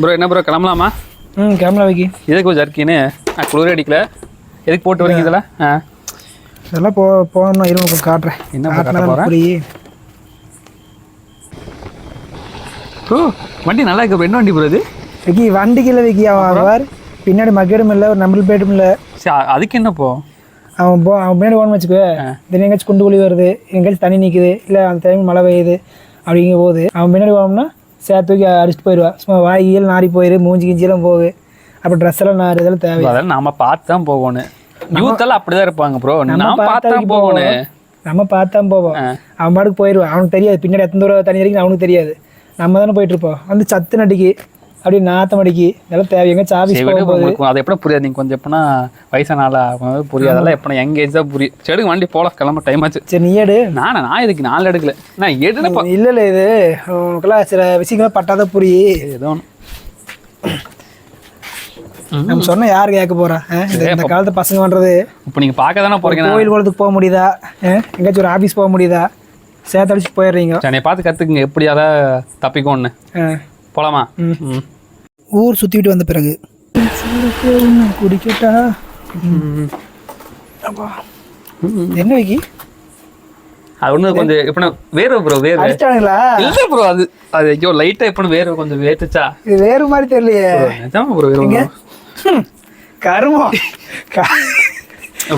Bro என்ன bro கிளம்பலாமா? கிளம்பலாம் வைக்கி. எதுக்கு ஜர்க்கின்னு குளிர் அடிக்கல, எதுக்கு போட்டு வரீங்க இதெல்லாம்? இதெல்லாம் போனோம்னா இருங்க காட்டுறேன். என்ன காட்ட போகிறேன் ப்ரோ? வண்டி நல்லா இருக்கு ப்ரோ. என்ன வண்டி ப்ரோ இது? வைக்கி வண்டிக்கு இல்லை வைக்கி, அவன் பின்னாடி மக்கடும் இல்லை, ஒரு நம்பர் பிளேட்டும் இல்லை. சரி அதுக்கு என்ன போ? அவன் பின்னாடி ஓன்னு வச்சுக்கோ, தினம் எங்கேயாச்சும் குண்டு குழி வருது, எங்கேயாச்சும் தண்ணி நிற்குது, இல்லை அந்த டைம் மழை பெய்யுது அப்படிங்க போகுது. அவன் பின்னாடி போனோம்னா சேர்த்து தூக்கி அடிச்சுட்டு போயிடுவான். சும்மா வாய்கள் நாரி போயிரு, மூஞ்சி கிஞ்சியெல்லாம் போகுது. அப்புறம் ட்ரெஸ் எல்லாம் நார், இதெல்லாம் தேவை. அதெல்லாம் நம்ம பார்த்து தான் போகணும். யூத்தெல்லாம் அப்படிதான் இருப்பாங்க ப்ரோ. நம்ம பார்த்து தான் போகணும். நம்ம பார்த்து தான் போவோம். அவன் பாட்டுக்கு போயிடுவான். அவனுக்கு தெரியாது பின்னாடி எத்தனை தூரம் தண்ணி வரைக்கும் அவனுக்கு தெரியாது. நம்ம தானே போயிட்டு இருப்போம். வந்து சத்து நடிக்கி அப்படி நாத்தம் அடிக்கி இதெல்லாம் தேவைங்க. சாப்பிஸ் அது எப்படி புரியாது? நீங்கள் கொஞ்சம் எப்படின்னா வயசான ஆளாக புரியாதெல்லாம் எப்படின்னா யங் ஏஜ் தான் புரியும். சரி வண்டி போகலாம், கிளம்ப டைம் ஆச்சு. சரி நீ எடு. நான் இதுக்கு 4 எடுக்கல. நான் எடுன்னு இல்லை இல்லை, இது உனக்கெல்லாம் சில விஷயங்கள்லாம் பட்டாதான் புரியும். ஏதோ நம்ம சொன்ன யாரு கேட்க போறா? இந்த காலத்து பசங்க பண்றது. இப்போ நீங்கள் பார்க்க தானே போறீங்க. கோயில் குளத்துக்கு போக முடியுதா? எங்கேயாச்சும் ஒரு ஆஃபீஸ் போக முடியுதா? சேர்த்து அடிச்சுட்டு போயிடுறீங்க. என்னை பார்த்து கற்றுக்குங்க எப்படியாத தப்பிக்கோன்னு. போலாமா? ஊர் சுற்றிட்டு வந்த பிறகு குடிக்கட்டா? என்ன வைக்கி? அது ஒன்று கொஞ்சம் எப்படின்னா வேறு ப்ரோ, வேறு அடிச்சிட்டானுங்களா? இல்லை ப்ரோ, அது ஐயோ லைட்டாக எப்படி வேறு கொஞ்சம் வேத்துச்சா? இது வேறு மாதிரி தெரியலையே. நிஜமா ப்ரோ, வேறு கருமம்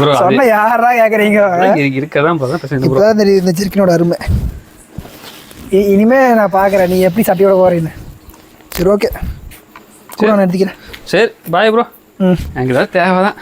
ப்ரோ. சொன்ன யாரா கேட்குறீங்க? இருக்கதான் ப்ரோ. இப்போதான் தெரியுது இந்த சிரிக்கினோட அருமை. இனிமே நான் பார்க்குறேன் நீ எப்படி சட்டையோட போகிறீன்னு. சரி ஓகே, கூட நான் எடுத்துக்கிறேன். சரி பாய் ப்ரோ. எனக்கு ஏதாவது தேவை தான்.